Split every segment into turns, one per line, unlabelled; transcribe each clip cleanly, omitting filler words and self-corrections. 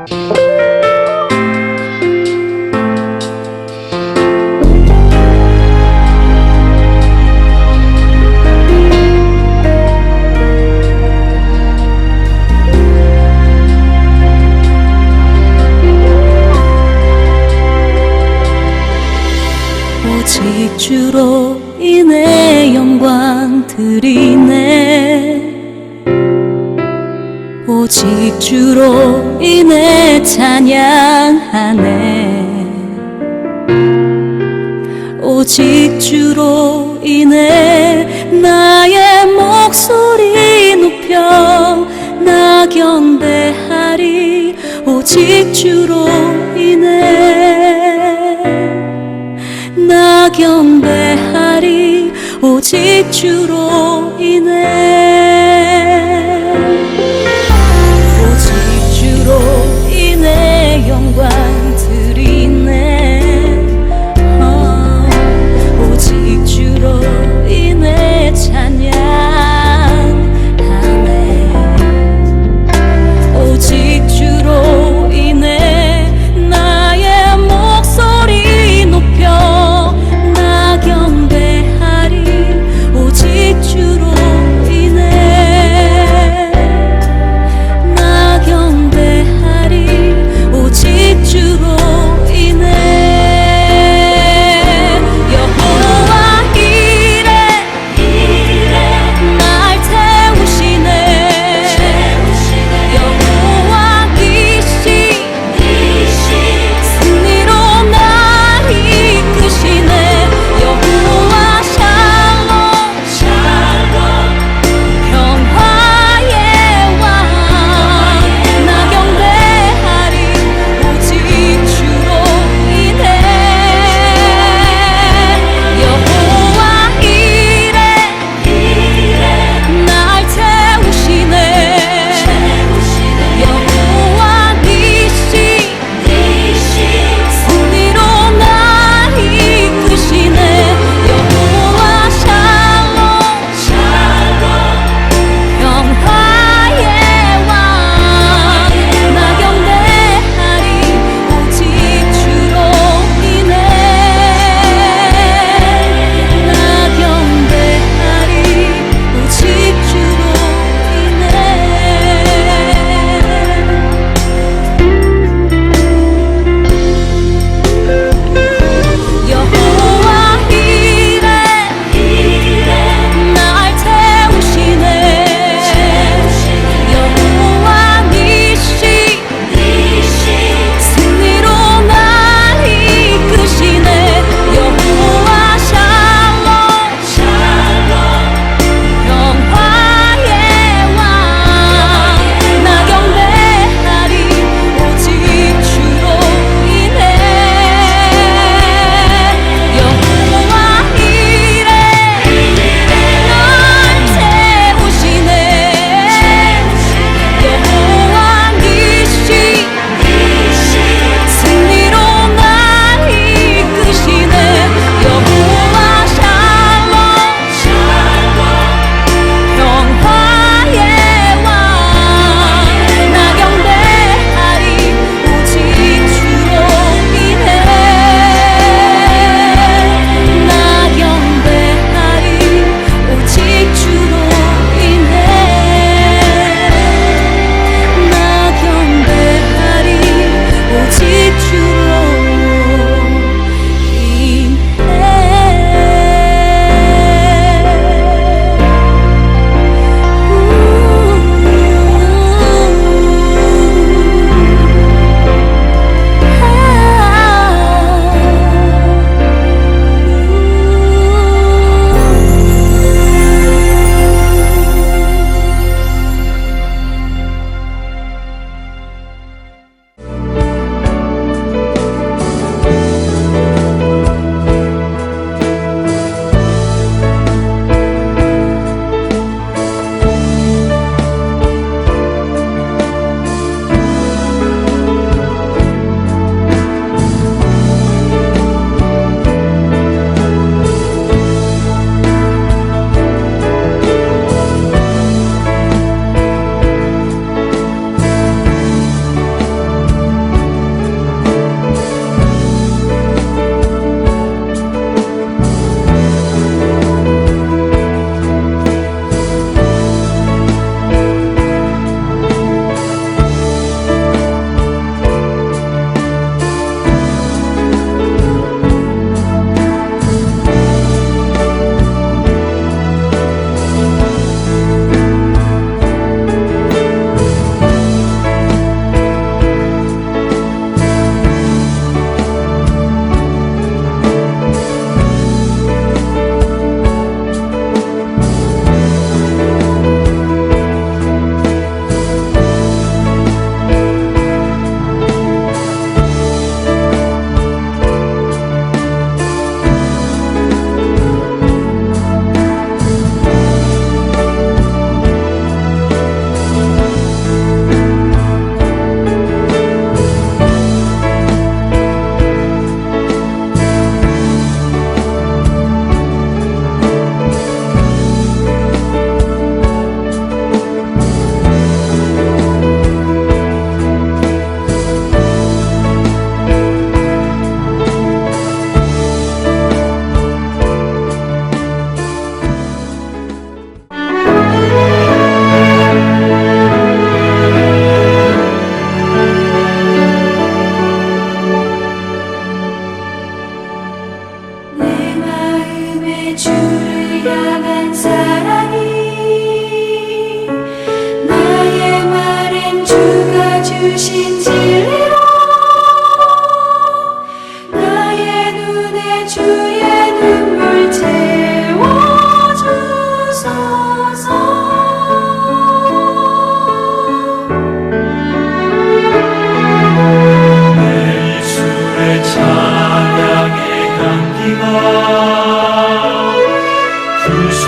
오직 주로 인해 영광 드리네. 오직 주로 인해 찬양하네. 오직 주로 인해 나의 목소리 높여 나 경배하리. 오직 주로 인해 나 경배하리. 오직 주로 인해. 오직 주로 인해 영광 드리네. 오직 주로 인해 찬양하네. 오직 주로 인해 나의 목소리 높여 나 경배하리. 오직 주로 인해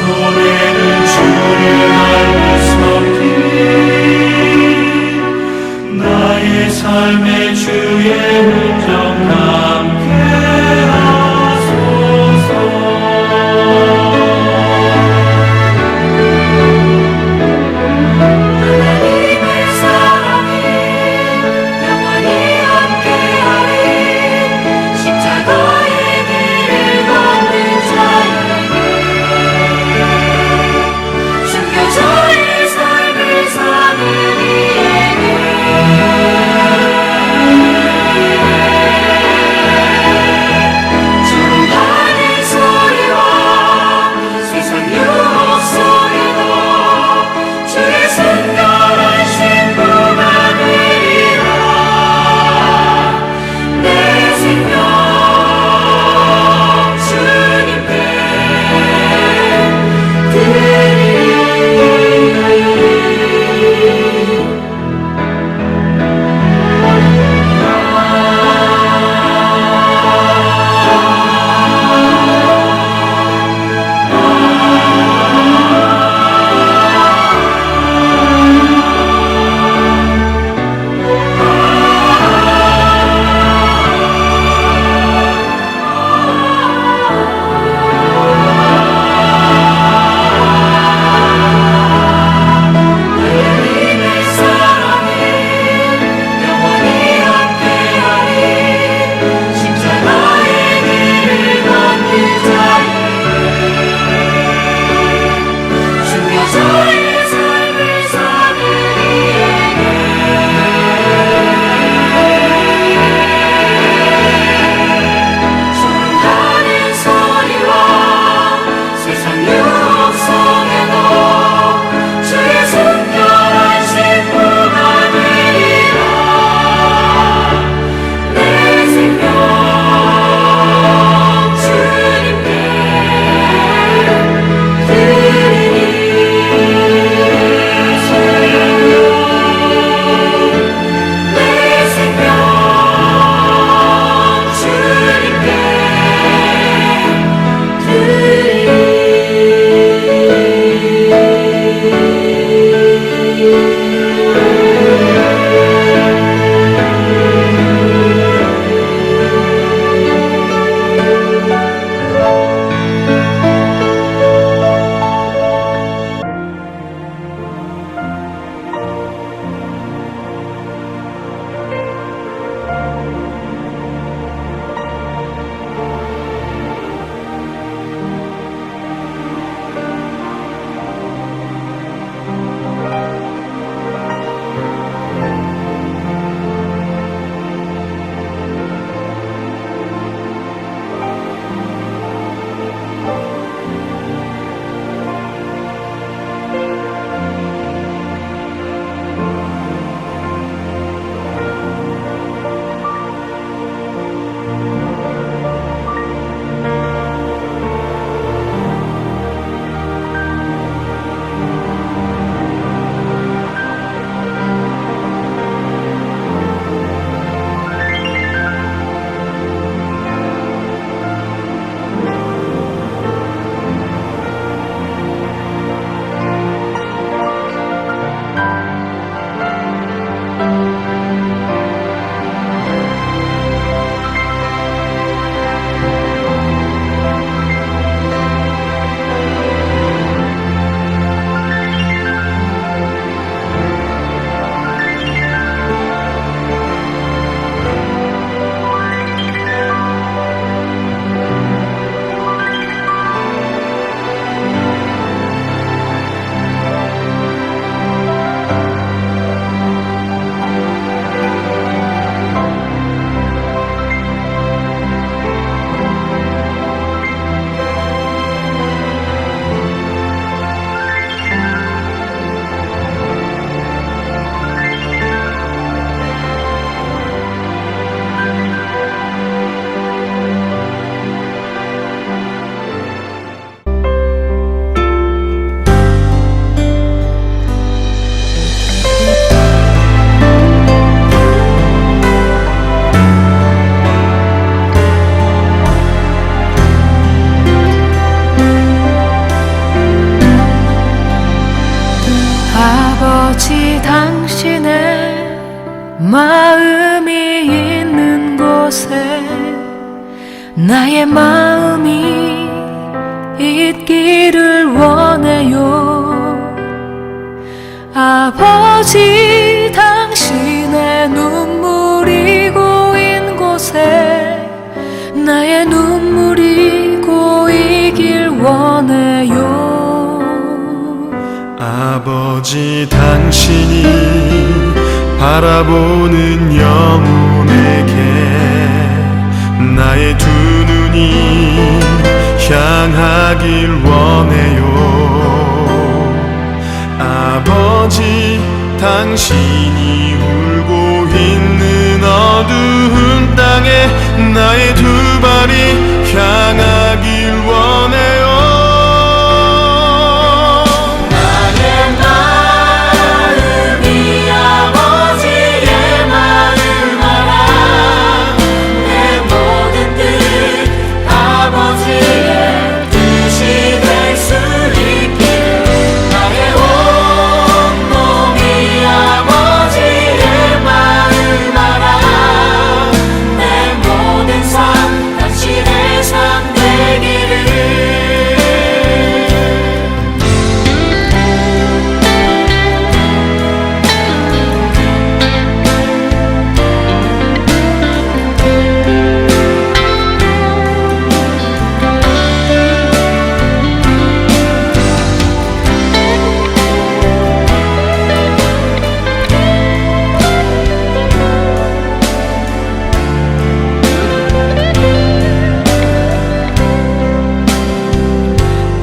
손에는 주를 알고 섰기 나의 삶의 주의 흔적 함께 하소서
하나님의 사랑이 영원히 함께하리 십자가의 길을 걷는 자에게 순교자의 삶을 사는 이에게 마음이 있는 곳에 나의 마음이 있기를 원해요. 아버지, 당신의 눈물이 고인 곳에 나의 눈물이 고이길 원해요.
아버지, 당신이 바라보는 영혼에게 나의 두 눈이 향하길 원해요. 아버지, 당신이 울고 있는 어두운 땅에 나의 두 발이 향하길 원해요.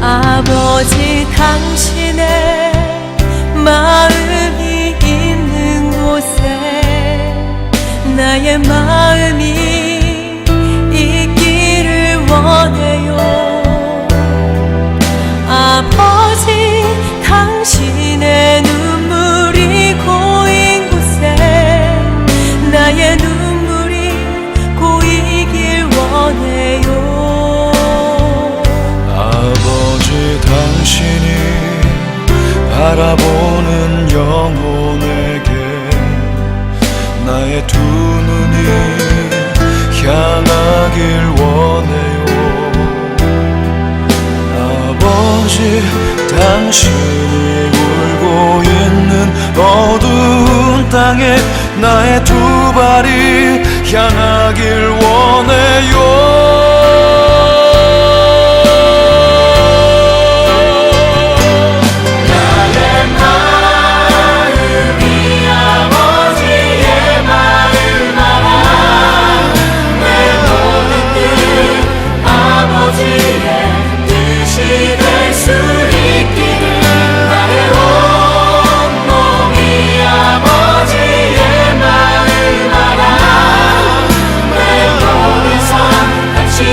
아버지, 당신의 마음이 있는 곳에 나의 마음이 있기를 원해요. 아버지, 당신의 눈물이 고인 곳에 나의 눈물이 고이길 원해요.
아버지, 당신이 바라보는 영혼에게 나의 두 눈이 향하길 원해요. 아버지, 당신이 울고 있는 어두운 땅에 나의 두 발이 향하길 원해요.
같이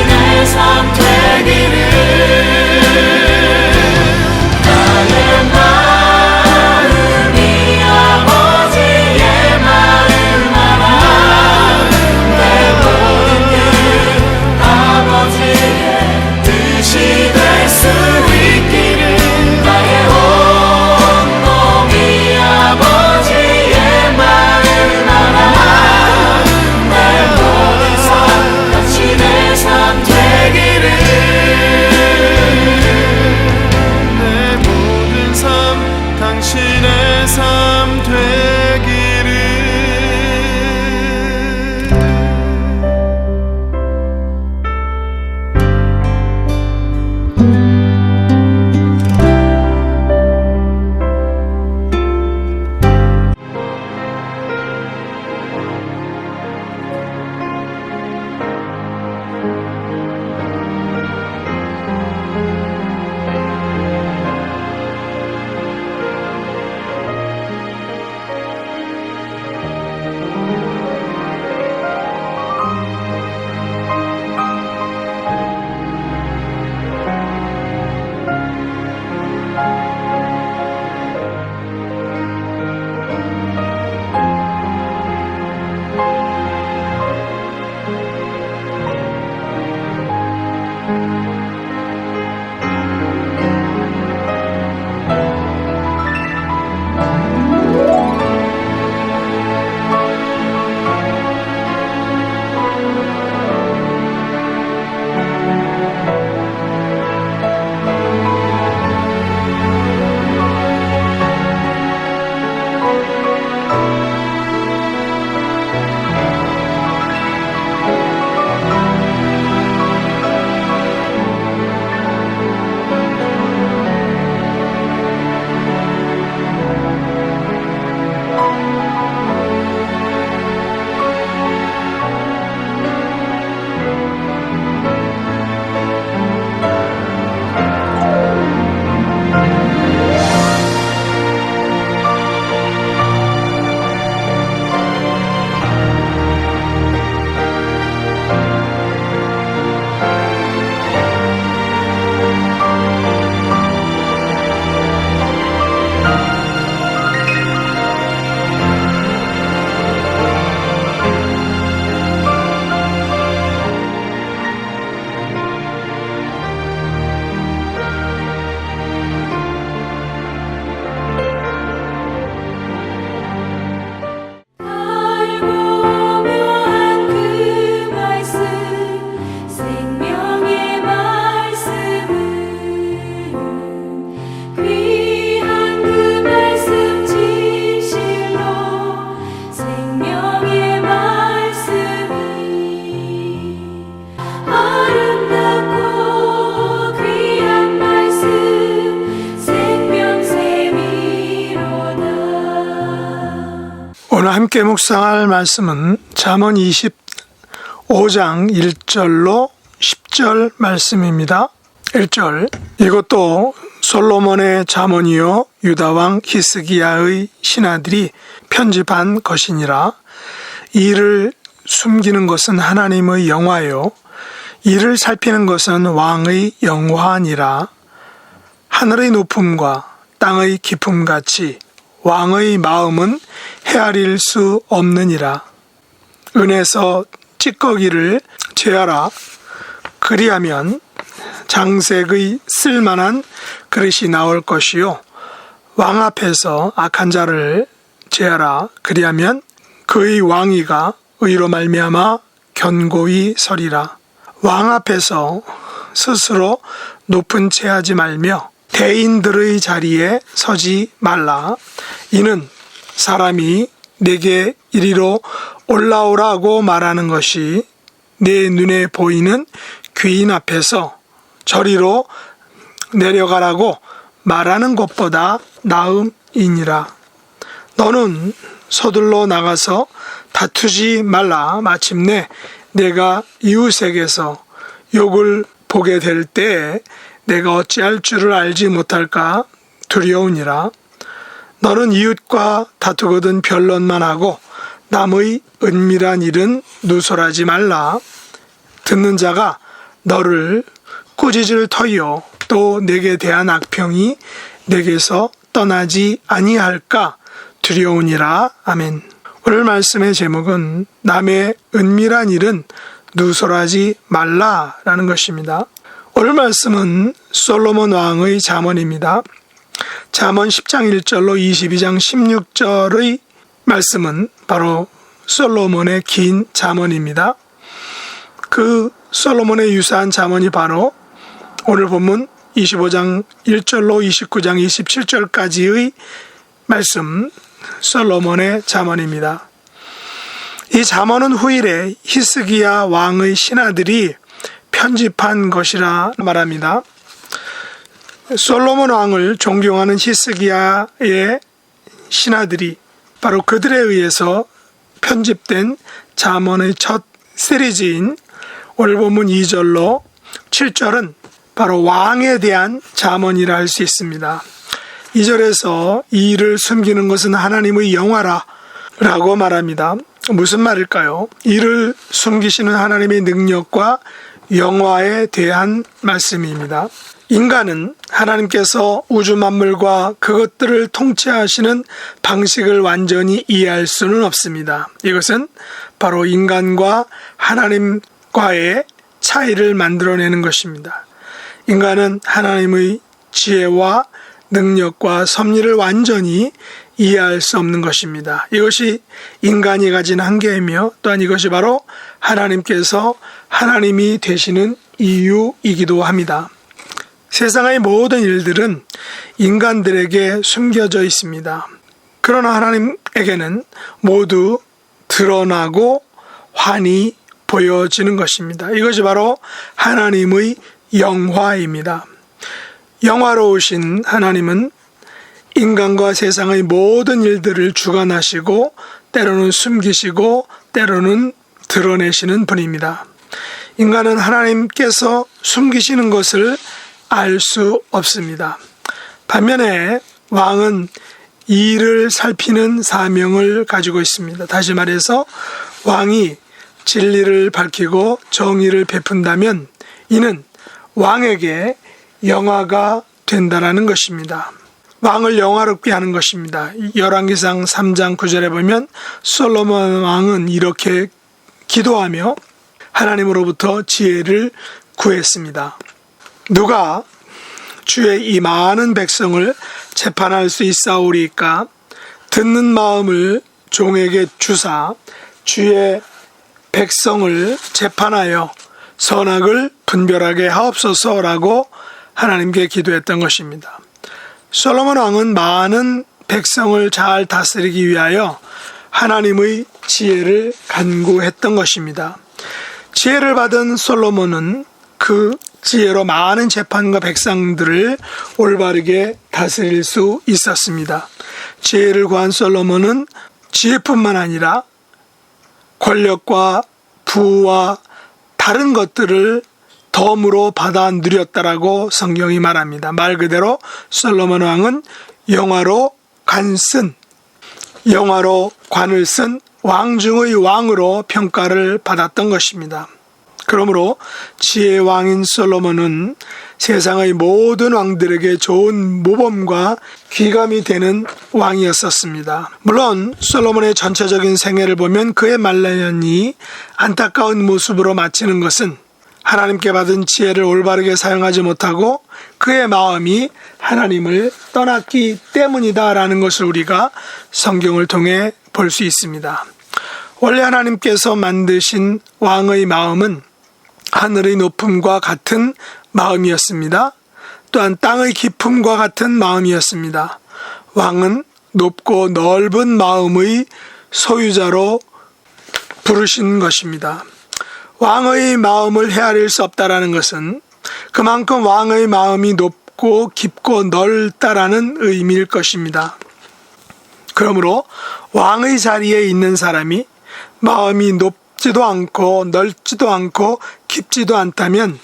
함께 묵상할 말씀은 잠언 25장 1절로 10절 말씀입니다. 1절 이것도 솔로몬의 잠언이요 유다왕 히스기야의 신하들이 편집한 것이니라. 이를 숨기는 것은 하나님의 영화요 이를 살피는 것은 왕의 영화니라. 하늘의 높음과 땅의 깊음같이 왕의 마음은 헤아릴 수 없느니라. 은에서 찌꺼기를 제하라. 그리하면 장색의 쓸만한 그릇이 나올 것이요 왕 앞에서 악한 자를 제하라. 그리하면 그의 왕위가 의로 말미암아 견고히 서리라. 왕 앞에서 스스로 높은 채 하지 말며 대인들의 자리에 서지 말라. 이는 사람이 내게 이리로 올라오라고 말하는 것이 내 눈에 보이는 귀인 앞에서 저리로 내려가라고 말하는 것보다 나음이니라. 너는 서둘러 나가서 다투지 말라. 마침내 내가 이웃에게서 욕을 보게 될 때에 내가 어찌할 줄을 알지 못할까 두려우니라. 너는 이웃과 다투거든 변론만 하고 남의 은밀한 일은 누설하지 말라. 듣는 자가 너를 꾸짖을 터이요 또 내게 대한 악평이 내게서 떠나지 아니할까 두려우니라. 아멘. 오늘 말씀의 제목은 남의 은밀한 일은 누설하지 말라라는 것입니다. 오늘 말씀은 솔로몬 왕의 잠언입니다. 잠언 10장 1절로 22장 16절의 말씀은 바로 솔로몬의 긴 잠언입니다. 그 솔로몬의 유사한 잠언이 바로 오늘 본문 25장 1절로 29장 27절까지의 말씀 솔로몬의 잠언입니다. 이 잠언은 후일에 히스기야 왕의 신하들이 편집한 것이라 말합니다. 솔로몬 왕을 존경하는 히스기야의 신하들이 바로 그들에 의해서 편집된 잠언의 첫 시리즈인 오늘 본문 2절로 7절은 바로 왕에 대한 잠언이라 할 수 있습니다. 2절에서 이 일을 숨기는 것은 하나님의 영화라 라고 말합니다. 무슨 말일까요? 이를 숨기시는 하나님의 능력과 영화에 대한 말씀입니다. 인간은 하나님께서 우주 만물과 그것들을 통치하시는 방식을 완전히 이해할 수는 없습니다. 이것은 바로 인간과 하나님과의 차이를 만들어내는 것입니다. 인간은 하나님의 지혜와 능력과 섭리를 완전히 이해할 수 없는 것입니다. 이것이 인간이 가진 한계이며 또한 이것이 바로 하나님께서 하나님이 되시는 이유이기도 합니다. 세상의 모든 일들은 인간들에게 숨겨져 있습니다. 그러나 하나님에게는 모두 드러나고 환히 보여지는 것입니다. 이것이 바로 하나님의 영화입니다. 영화로우신 하나님은 인간과 세상의 모든 일들을 주관하시고 때로는 숨기시고 때로는 드러내시는 분입니다. 인간은 하나님께서 숨기시는 것을 알 수 없습니다. 반면에 왕은 이 일을 살피는 사명을 가지고 있습니다. 다시 말해서 왕이 진리를 밝히고 정의를 베푼다면 이는 왕에게 영화가 된다라는 것입니다. 왕을 영화롭게 하는 것입니다. 열왕기상 3장 9절에 보면 솔로몬 왕은 이렇게 기도하며 하나님으로부터 지혜를 구했습니다. 누가 주의 이 많은 백성을 재판할 수 있사오리까? 듣는 마음을 종에게 주사 주의 백성을 재판하여 선악을 분별하게 하옵소서라고 하나님께 기도했던 것입니다. 솔로몬 왕은 많은 백성을 잘 다스리기 위하여 하나님의 지혜를 간구했던 것입니다. 지혜를 받은 솔로몬은 그 지혜로 많은 재판과 백성들을 올바르게 다스릴 수 있었습니다. 지혜를 구한 솔로몬은 지혜뿐만 아니라 권력과 부와 다른 것들을 덤으로 받아 누렸다라고 성경이 말합니다. 말 그대로 솔로몬 왕은 영화로 관을 쓴 왕중의 왕으로 평가를 받았던 것입니다. 그러므로 지혜의 왕인 솔로몬은 세상의 모든 왕들에게 좋은 모범과 귀감이 되는 왕이었었습니다. 물론 솔로몬의 전체적인 생애를 보면 그의 말년이 안타까운 모습으로 마치는 것은 하나님께 받은 지혜를 올바르게 사용하지 못하고 그의 마음이 하나님을 떠났기 때문이다라는 것을 우리가 성경을 통해 볼 수 있습니다. 원래 하나님께서 만드신 왕의 마음은 하늘의 높음과 같은 마음이었습니다. 또한 땅의 깊음과 같은 마음이었습니다. 왕은 높고 넓은 마음의 소유자로 부르신 것입니다. 왕의 마음을 헤아릴 수 없다라는 것은 그만큼 왕의 마음이 높고 깊고 넓다라는 의미일 것입니다. 그러므로 왕의 자리에 있는 사람이 마음이 높지도 않고 넓지도 않고 깊지도 않다면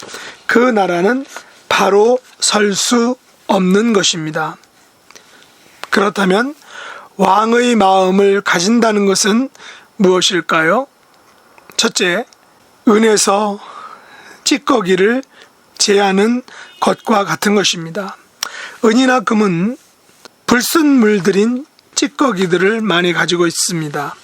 그 나라는 바로 설 수 없는 것입니다. 그렇다면 왕의 마음을 가진다는 것은 무엇일까요? 첫째, 은에서 찌꺼기를 제하는 것과 같은 것입니다. 은이나 금은 불순물들인 찌꺼기들을 많이 가지고 있습니다.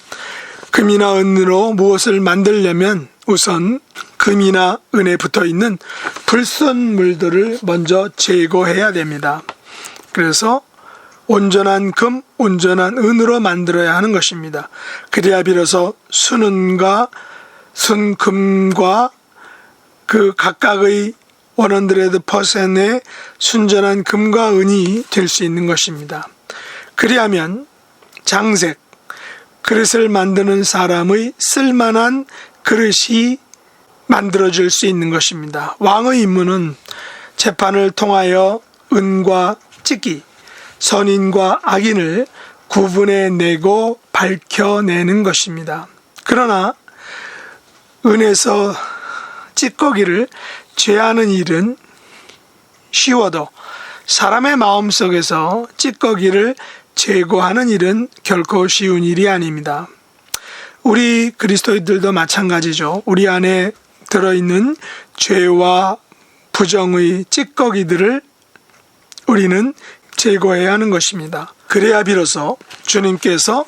금이나 은으로 무엇을 만들려면 우선 금이나 은에 붙어 있는 불순물들을 먼저 제거해야 됩니다. 그래서 온전한 금, 온전한 은으로 만들어야 하는 것입니다. 그래야 비로소 순은과 순금과 그 각각의 100%의 순전한 금과 은이 될 수 있는 것입니다. 그리하면 장색, 그릇을 만드는 사람의 쓸만한 그릇이 만들어질 수 있는 것입니다. 왕의 임무는 재판을 통하여 은과 찌기, 선인과 악인을 구분해내고 밝혀내는 것입니다. 그러나 은에서 찌꺼기를 제하는 일은 쉬워도 사람의 마음속에서 찌꺼기를 제거하는 일은 결코 쉬운 일이 아닙니다. 우리 그리스도인들도 마찬가지죠. 우리 안에 들어있는 죄와 부정의 찌꺼기들을 우리는 제거해야 하는 것입니다. 그래야 비로소 주님께서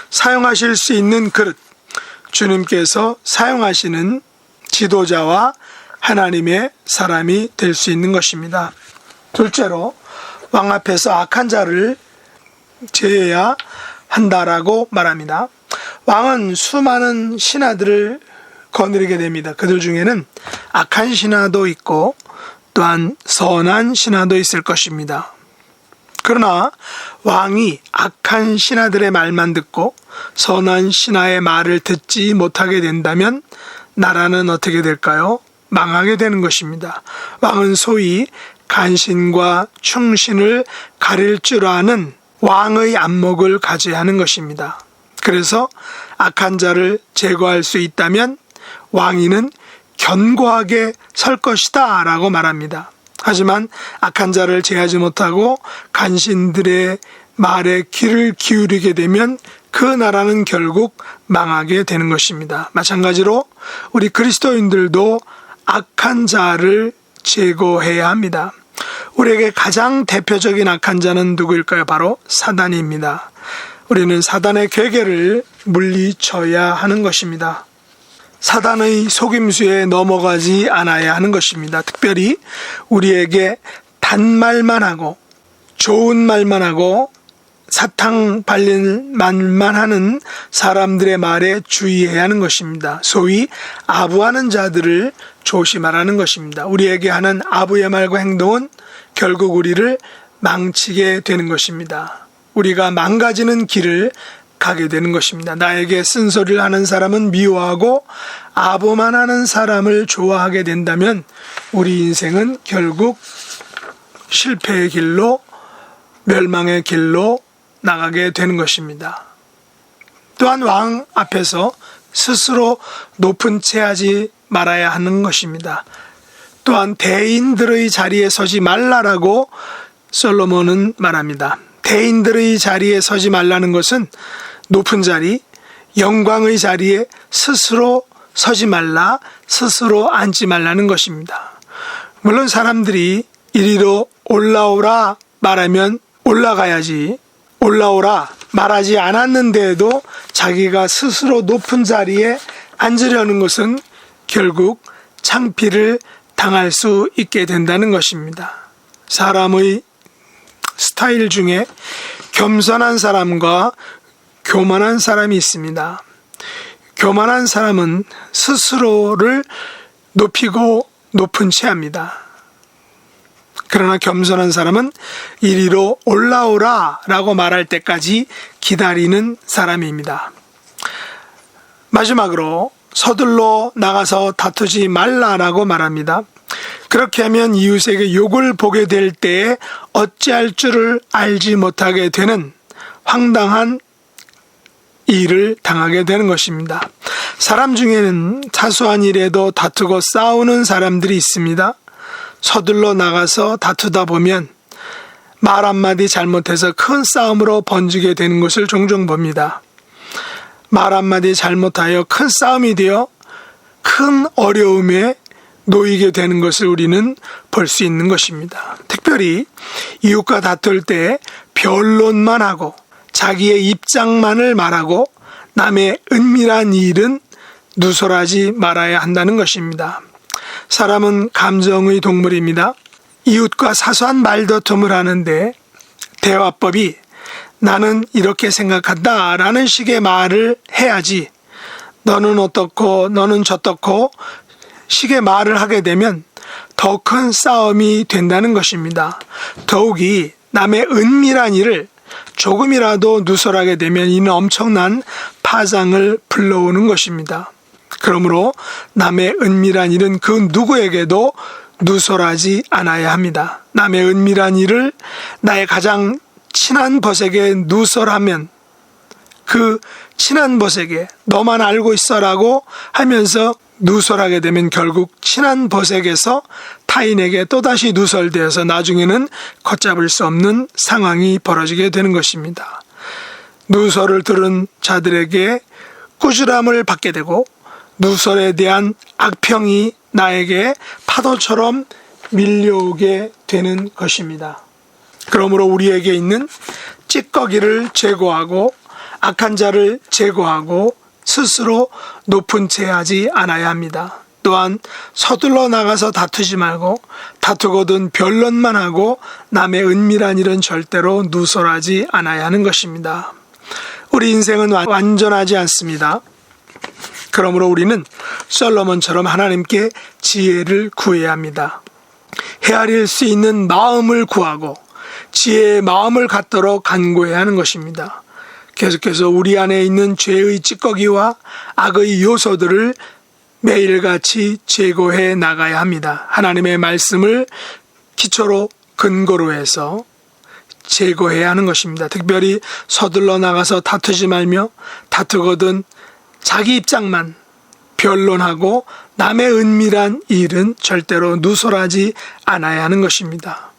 사용하실 수 있는 그릇, 주님께서 사용하시는 지도자와 하나님의 사람이 될 수 있는 것입니다. 둘째로 왕 앞에서 악한 자를 제해야 한다라고 말합니다. 왕은 수많은 신하들을 거느리게 됩니다. 그들 중에는 악한 신하도 있고 또한 선한 신하도 있을 것입니다. 그러나 왕이 악한 신하들의 말만 듣고 선한 신하의 말을 듣지 못하게 된다면 나라는 어떻게 될까요? 망하게 되는 것입니다. 왕은 소위 간신과 충신을 가릴 줄 아는 왕의 안목을 가져야 하는 것입니다. 그래서 악한 자를 제거할 수 있다면 왕위는 견고하게 설 것이다 라고 말합니다. 하지만 악한 자를 제하지 못하고 간신들의 말에 귀를 기울이게 되면 그 나라는 결국 망하게 되는 것입니다. 마찬가지로 우리 그리스도인들도 악한 자를 제거해야 합니다. 우리에게 가장 대표적인 악한 자는 누구일까요? 바로 사단입니다. 우리는 사단의 괴계를 물리쳐야 하는 것입니다. 사단의 속임수에 넘어가지 않아야 하는 것입니다. 특별히 우리에게 단말만 하고 좋은 말만 하고 사탕 발린 말만 하는 사람들의 말에 주의해야 하는 것입니다. 소위 아부하는 자들을 조심하라는 것입니다. 우리에게 하는 아부의 말과 행동은 결국 우리를 망치게 되는 것입니다. 우리가 망가지는 길을 가게 되는 것입니다. 나에게 쓴소리를 하는 사람은 미워하고 아부만 하는 사람을 좋아하게 된다면 우리 인생은 결국 실패의 길로 멸망의 길로 나가게 되는 것입니다. 또한 왕 앞에서 스스로 높은 채 하지 말아야 하는 것입니다. 또한 대인들의 자리에 서지 말라라고 솔로몬은 말합니다. 대인들의 자리에 서지 말라는 것은 높은 자리, 영광의 자리에 스스로 서지 말라, 스스로 앉지 말라는 것입니다. 물론 사람들이 이리로 올라오라 말하면 올라가야지, 올라오라 말하지 않았는데도 자기가 스스로 높은 자리에 앉으려는 것은 결국 창피를 당할 수 있게 된다는 것입니다. 사람의 스타일 중에 겸손한 사람과 교만한 사람이 있습니다. 교만한 사람은 스스로를 높이고 높은 채 합니다. 그러나 겸손한 사람은 이리로 올라오라 라고 말할 때까지 기다리는 사람입니다. 마지막으로 서둘러 나가서 다투지 말라라고 말합니다. 그렇게 하면 이웃에게 욕을 보게 될 때에 어찌할 줄을 알지 못하게 되는 황당한 일을 당하게 되는 것입니다. 사람 중에는 사소한 일에도 다투고 싸우는 사람들이 있습니다. 서둘러 나가서 다투다 보면 말 한마디 잘못해서 큰 싸움으로 번지게 되는 것을 종종 봅니다. 말 한마디 잘못하여 큰 싸움이 되어 큰 어려움에 놓이게 되는 것을 우리는 볼 수 있는 것입니다. 특별히 이웃과 다툴 때 변론만 하고 자기의 입장만을 말하고 남의 은밀한 일은 누설하지 말아야 한다는 것입니다. 사람은 감정의 동물입니다. 이웃과 사소한 말다툼을 하는데 대화법이 나는 이렇게 생각한다 라는 식의 말을 해야지 너는 어떻고 너는 저떻고 식의 말을 하게 되면 더 큰 싸움이 된다는 것입니다. 더욱이 남의 은밀한 일을 조금이라도 누설하게 되면 이는 엄청난 파장을 불러오는 것입니다. 그러므로 남의 은밀한 일은 그 누구에게도 누설하지 않아야 합니다. 남의 은밀한 일을 나의 가장 친한 벗에게 누설하면 그 친한 벗에게 너만 알고 있어라고 하면서 누설하게 되면 결국 친한 벗에게서 타인에게 또다시 누설되어서 나중에는 걷잡을 수 없는 상황이 벌어지게 되는 것입니다. 누설을 들은 자들에게 꾸지람을 받게 되고 누설에 대한 악평이 나에게 파도처럼 밀려오게 되는 것입니다. 그러므로 우리에게 있는 찌꺼기를 제거하고 악한 자를 제거하고 스스로 높은 채 하지 않아야 합니다. 또한 서둘러 나가서 다투지 말고 다투거든 변론만 하고 남의 은밀한 일은 절대로 누설하지 않아야 하는 것입니다. 우리 인생은 완전하지 않습니다. 그러므로 우리는 솔로몬처럼 하나님께 지혜를 구해야 합니다. 헤아릴 수 있는 마음을 구하고 지혜의 마음을 갖도록 간구해야 하는 것입니다. 계속해서 우리 안에 있는 죄의 찌꺼기와 악의 요소들을 매일같이 제거해 나가야 합니다. 하나님의 말씀을 기초로 근거로 해서 제거해야 하는 것입니다. 특별히 서둘러 나가서 다투지 말며 다투거든 자기 입장만 변론하고 남의 은밀한 일은 절대로 누설하지 않아야 하는 것입니다.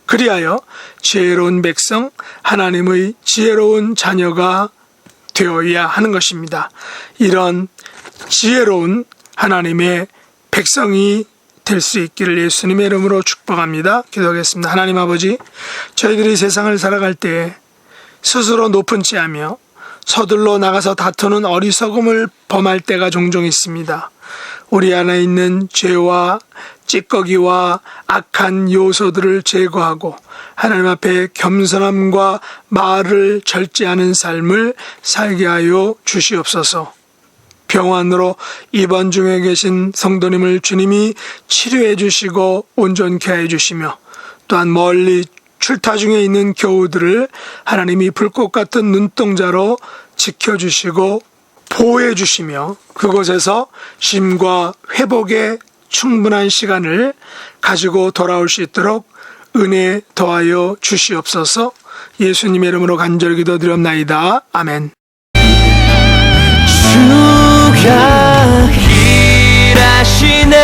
그리하여 지혜로운 백성, 하나님의 지혜로운 자녀가 되어야 하는 것입니다. 이런 지혜로운 하나님의 백성이 될 수 있기를 예수님의 이름으로 축복합니다. 기도하겠습니다. 하나님 아버지, 저희들이 세상을 살아갈 때 스스로 높은 채 하며 서둘러 나가서 다투는 어리석음을 범할 때가 종종 있습니다. 우리 안에 있는 죄와 찌꺼기와 악한 요소들을 제거하고 하나님 앞에 겸손함과 말을 절제하는 삶을 살게 하여 주시옵소서. 병환으로 입원 중에 계신 성도님을 주님이 치료해 주시고 온전케 해 주시며 또한 멀리 출타 중에 있는 교우들을 하나님이 불꽃 같은 눈동자로 지켜주시고 보호해 주시며 그곳에서 쉼과 회복의 충분한 시간을 가지고 돌아올 수 있도록 은혜 더하여 주시옵소서. 예수님의 이름으로 간절히 기도드렸나이다. 아멘.
주가 일하시네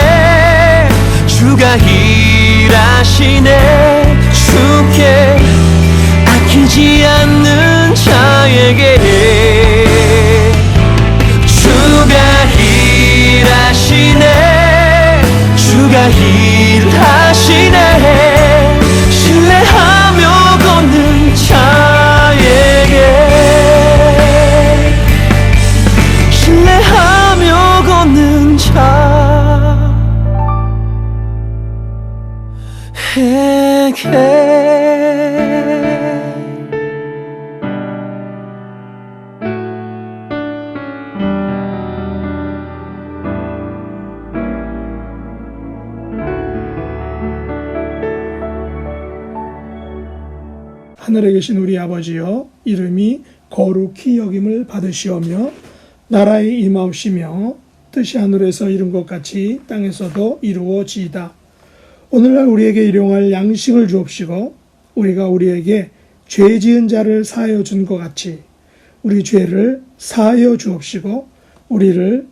주가 일하시네 주께 아끼지 않는 자에게 주가 일하시네 주가 일하시네 신뢰하며 걷는 자에게 신뢰하며 걷는 자에게
하늘에 계신 우리 아버지여, 이름이 거룩히 여김을 받으시오며 나라의 임하옵시며 뜻이 하늘에서 이룬 것 같이 땅에서도 이루어지이다. 오늘날 우리에게 일용할 양식을 주옵시고 우리가 우리에게 죄 지은 자를 사하여 준 것 같이 우리 죄를 사하여 주옵시고 우리를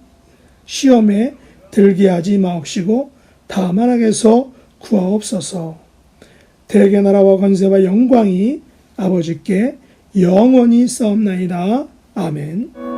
시험에 들게 하지 마옵시고 다만 악에서 구하옵소서. 대개 나라와 권세와 영광이 아버지께 영원히 싸움나이다. 아멘.